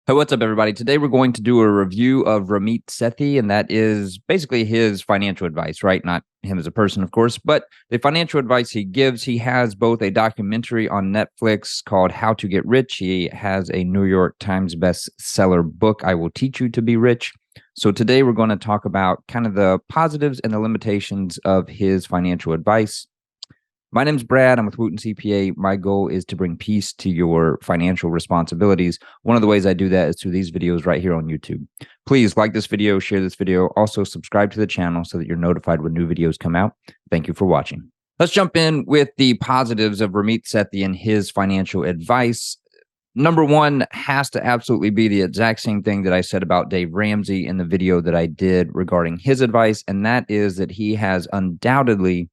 Hey, what's up, everybody? Today we're going to do a review of Ramit Sethi, and that is basically his financial advice, right? Not him as a person, of course, but the financial advice he gives. He has both a documentary on Netflix called How to Get Rich. He has a New York Times bestseller book, I Will Teach You to Be Rich. So today we're going to talk about kind of the positives and the limitations of his financial advice. My name's Brad. I'm with Wooten CPA. My goal is to bring peace to your financial responsibilities. One of the ways I do that is through these videos right here on YouTube. Please like this video, share this video. Also, subscribe to the channel so that you're notified when new videos come out. Thank you for watching. Let's jump in with the positives of Ramit Sethi and his financial advice. Number one has to absolutely be the exact same thing that I said about Dave Ramsey in the video that I did regarding his advice, and that is that he has undoubtedly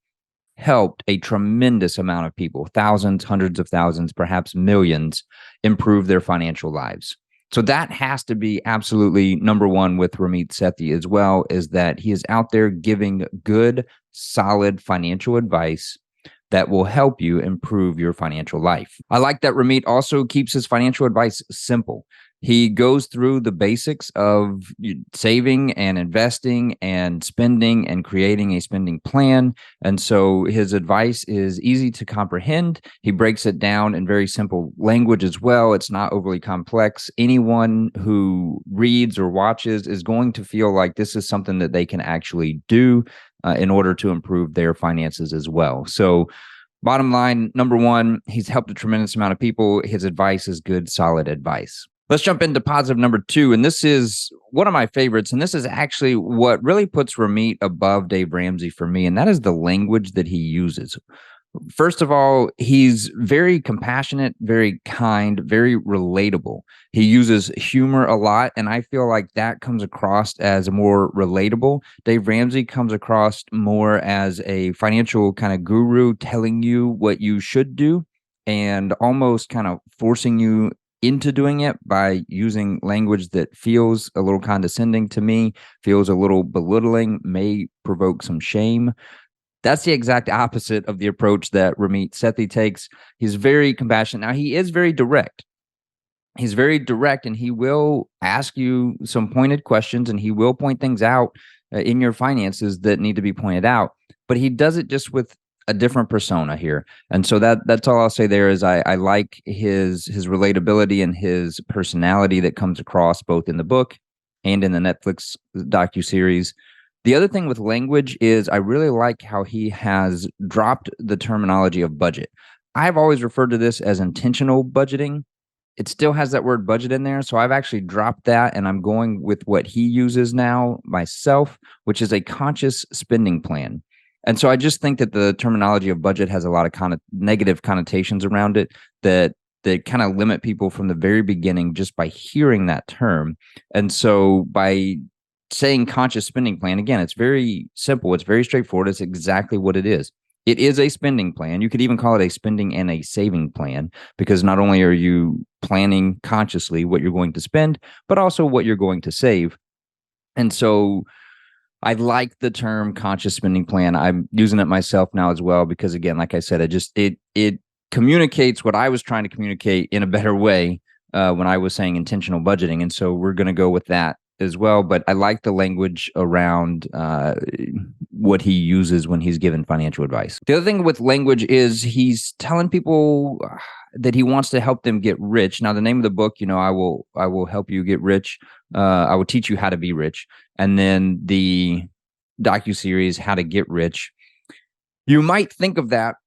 helped a tremendous amount of people, thousands, hundreds of thousands, perhaps millions, improve their financial lives. So that has to be absolutely number one with Ramit Sethi as well, is that he is out there giving good, solid financial advice that will help you improve your financial life. I like that Ramit also keeps his financial advice simple. He goes through the basics of saving and investing and spending and creating a spending plan. And so his advice is easy to comprehend. He breaks it down in very simple language as well. It's not overly complex. Anyone who reads or watches is going to feel like this is something that they can actually do in order to improve their finances as well. So bottom line, number one, he's helped a tremendous amount of people. His advice is good, solid advice. Let's jump into positive number two, and this is one of my favorites, and this is actually what really puts Ramit above Dave Ramsey for me, and that is the language that he uses. First of all, he's very compassionate, very kind, very relatable. He uses humor a lot, and I feel like that comes across as more relatable. Dave Ramsey comes across more as a financial kind of guru telling you what you should do and almost kind of forcing you into doing it by using language that feels a little condescending to me, feels a little belittling, may provoke some shame. That's the exact opposite of the approach that Ramit Sethi takes. He's very compassionate. Now, he is very direct. He's very direct, and he will ask you some pointed questions, and he will point things out in your finances that need to be pointed out. But he does it just with a different persona here. And so that's all I'll say there is I like his relatability and his personality that comes across both in the book and in the Netflix docuseries. The other thing with language is I really like how he has dropped the terminology of budget. I've always referred to this as intentional budgeting. It still has that word budget in there. So I've actually dropped that, and I'm going with what he uses now myself, which is a conscious spending plan. And so I just think that the terminology of budget has a lot of negative connotations around it that kind of limit people from the very beginning just by hearing that term. And so by saying conscious spending plan, again, it's very simple. It's very straightforward. It's exactly what it is. It is a spending plan. You could even call it a spending and a saving plan, because not only are you planning consciously what you're going to spend, but also what you're going to save. And so I like the term conscious spending plan. I'm using it myself now as well, because again, like I said, it communicates what I was trying to communicate in a better way when I was saying intentional budgeting. And so we're going to go with that as well. But I like the language around what he uses when he's given financial advice. The other thing with language is he's telling people that he wants to help them get rich. Now, the name of the book, I will help you get rich. I will teach you how to be rich. And then the docuseries, How to Get Rich. You might think of that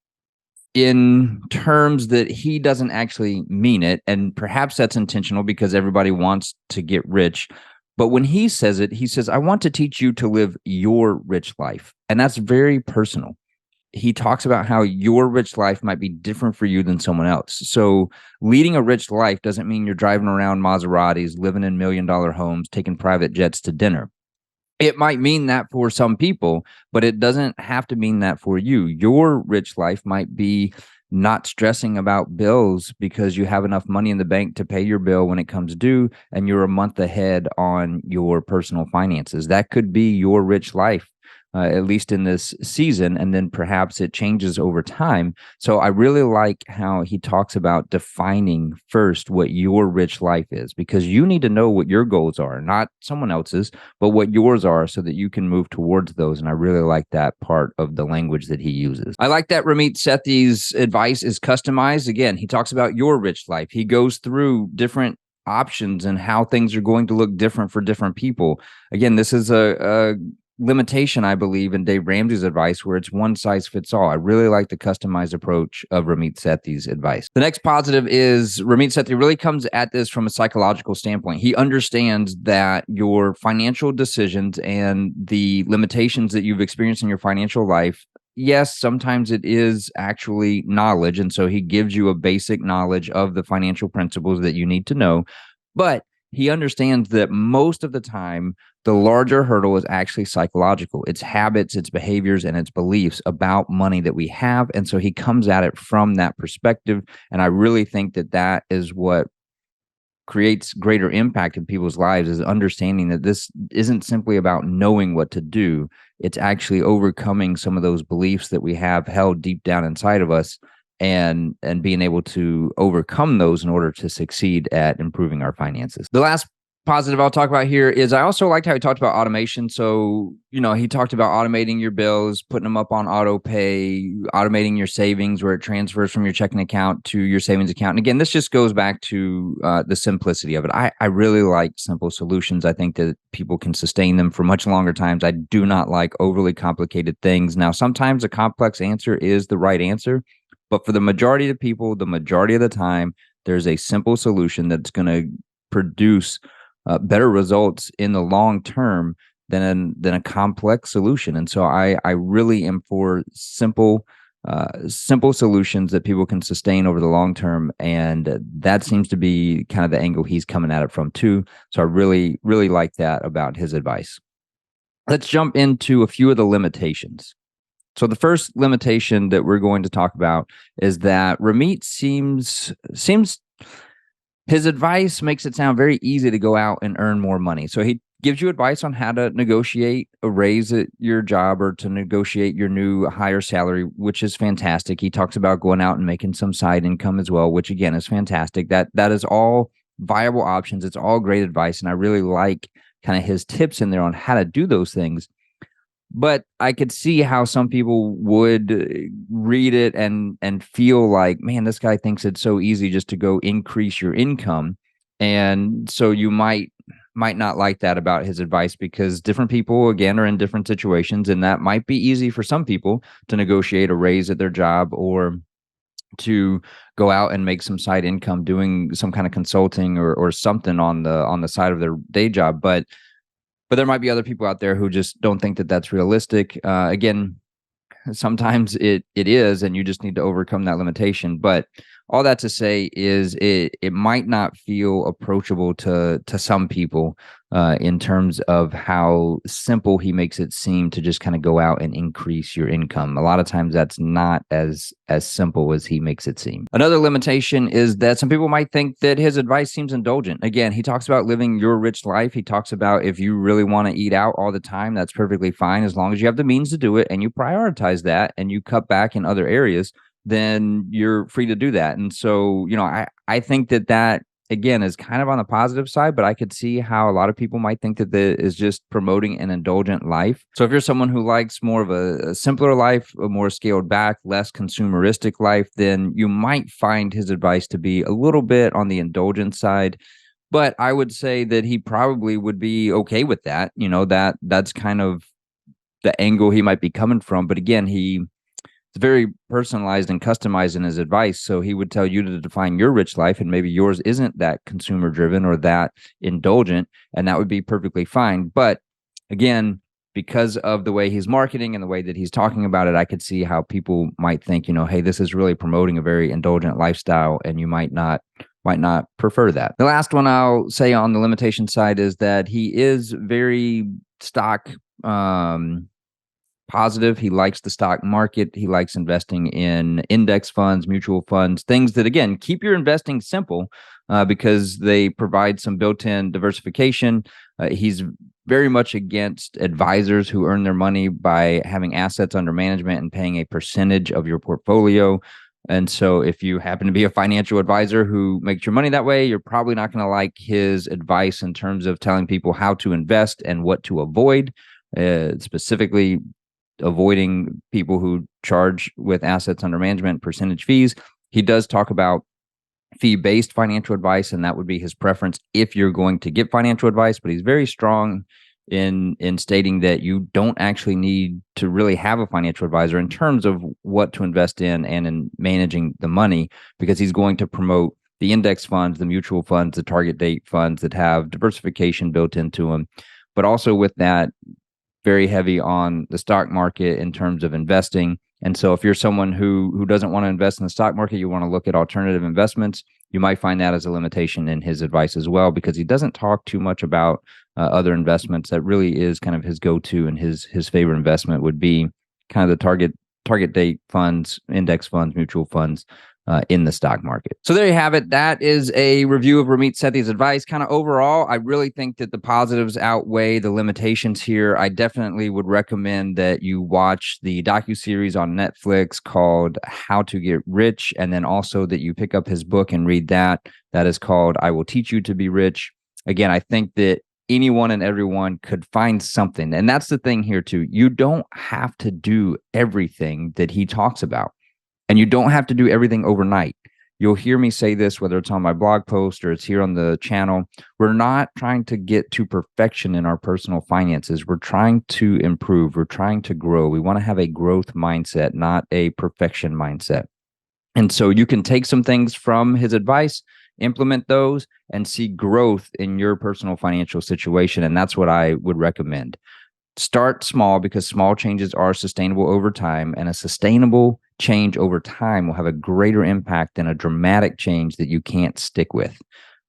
in terms that he doesn't actually mean it. And perhaps that's intentional because everybody wants to get rich. But when he says it, he says, I want to teach you to live your rich life. And that's very personal. He talks about how your rich life might be different for you than someone else. So leading a rich life doesn't mean you're driving around Maseratis, living in $1 million homes, taking private jets to dinner. It might mean that for some people, but it doesn't have to mean that for you. Your rich life might be not stressing about bills because you have enough money in the bank to pay your bill when it comes due, and you're a month ahead on your personal finances. That could be your rich life. at least in this season, and then perhaps it changes over time. So I really like how he talks about defining first what your rich life is, because you need to know what your goals are, not someone else's, but what yours are, so that you can move towards those. And I really like that part of the language that he uses. I like that Ramit Sethi's advice is customized. Again, he talks about your rich life. He goes through different options and how things are going to look different for different people. Again, this is a limitation, I believe, in Dave Ramsey's advice, where it's one size fits all. I really like the customized approach of Ramit Sethi's advice. The next positive is Ramit Sethi really comes at this from a psychological standpoint. He understands that your financial decisions and the limitations that you've experienced in your financial life, yes, sometimes it is actually knowledge. And so he gives you a basic knowledge of the financial principles that you need to know. But he understands that most of the time, the larger hurdle is actually psychological. It's habits, it's behaviors, and it's beliefs about money that we have. And so he comes at it from that perspective. And I really think that that is what creates greater impact in people's lives, is understanding that this isn't simply about knowing what to do. It's actually overcoming some of those beliefs that we have held deep down inside of us, and being able to overcome those in order to succeed at improving our finances. The last positive I'll talk about here is I also liked how he talked about automation. So, he talked about automating your bills, putting them up on auto pay, automating your savings where it transfers from your checking account to your savings account. And again, this just goes back to the simplicity of it. I really like simple solutions. I think that people can sustain them for much longer times. I do not like overly complicated things. Now, sometimes a complex answer is the right answer, but for the majority of people, the majority of the time, there's a simple solution that's going to produce better results in the long term than a complex solution. And so I really am for simple solutions that people can sustain over the long term. And that seems to be kind of the angle he's coming at it from too. So I really, really like that about his advice. Let's jump into a few of the limitations. So the first limitation that we're going to talk about is that Ramit seems his advice makes it sound very easy to go out and earn more money. So he gives you advice on how to negotiate a raise at your job, or to negotiate your new higher salary, which is fantastic. He talks about going out and making some side income as well, which again is fantastic. That is all viable options. It's all great advice. And I really like kind of his tips in there on how to do those things. But I could see how some people would read it and feel like, man, this guy thinks it's so easy just to go increase your income. And so you might not like that about his advice, because different people, again, are in different situations. And that might be easy for some people to negotiate a raise at their job, or to go out and make some side income doing some kind of consulting or something on the side of their day job. But there might be other people out there who just don't think that that's realistic. Again, sometimes it is, and you just need to overcome that limitation. But all that to say is it might not feel approachable to some people in terms of how simple he makes it seem to just kind of go out and increase your income. A lot of times that's not as simple as he makes it seem. Another limitation is that some people might think that his advice seems indulgent. Again, he talks about living your rich life. He talks about if you really want to eat out all the time, that's perfectly fine, as long as you have the means to do it and you prioritize that and you cut back in other areas, then you're free to do that. And so, I think that again is kind of on the positive side, but I could see how a lot of people might think that that is just promoting an indulgent life. So if you're someone who likes more of a simpler life, a more scaled back, less consumeristic life, then you might find his advice to be a little bit on the indulgent side. But I would say that he probably would be okay with that. That's kind of the angle he might be coming from. But again, it's very personalized and customized in his advice. So he would tell you to define your rich life, and maybe yours isn't that consumer driven or that indulgent, and that would be perfectly fine. But again, because of the way he's marketing and the way that he's talking about it, I could see how people might think, hey, this is really promoting a very indulgent lifestyle, and you might not prefer that. The last one I'll say on the limitation side is that he is very stock positive. He likes the stock market. He likes investing in index funds, mutual funds, things that, again, keep your investing simple because they provide some built-in diversification. He's very much against advisors who earn their money by having assets under management and paying a percentage of your portfolio. And so if you happen to be a financial advisor who makes your money that way, you're probably not going to like his advice in terms of telling people how to invest and what to avoid, specifically avoiding people who charge with assets under management percentage fees. He does talk about fee-based financial advice, and that would be his preference if you're going to get financial advice. But he's very strong in stating that you don't actually need to really have a financial advisor in terms of what to invest in and in managing the money, because he's going to promote the index funds, the mutual funds, the target date funds that have diversification built into them, but also with that, very heavy on the stock market in terms of investing. And so if you're someone who doesn't want to invest in the stock market, you want to look at alternative investments, you might find that as a limitation in his advice as well, because he doesn't talk too much about other investments. That really is kind of his go-to, and his favorite investment would be kind of the target date funds, index funds, mutual funds, in the stock market. So there you have it. That is a review of Ramit Sethi's advice. Kind of overall, I really think that the positives outweigh the limitations here. I definitely would recommend that you watch the docuseries on Netflix called How to Get Rich, and then also that you pick up his book and read that. That is called I Will Teach You to Be Rich. Again, I think that anyone and everyone could find something. And that's the thing here too. You don't have to do everything that he talks about. And you don't have to do everything overnight. You'll hear me say this, whether it's on my blog post or it's here on the channel. We're not trying to get to perfection in our personal finances. We're trying to improve. We're trying to grow. We want to have a growth mindset, not a perfection mindset. And so you can take some things from his advice, implement those, and see growth in your personal financial situation. And that's what I would recommend. Start small, because small changes are sustainable over time, and a sustainable change over time will have a greater impact than a dramatic change that you can't stick with.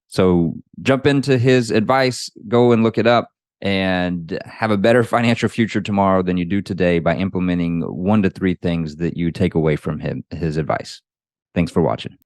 So jump into his advice, go and look it up, and have a better financial future tomorrow than you do today by implementing 1 to 3 things that you take away from his advice. Thanks for watching.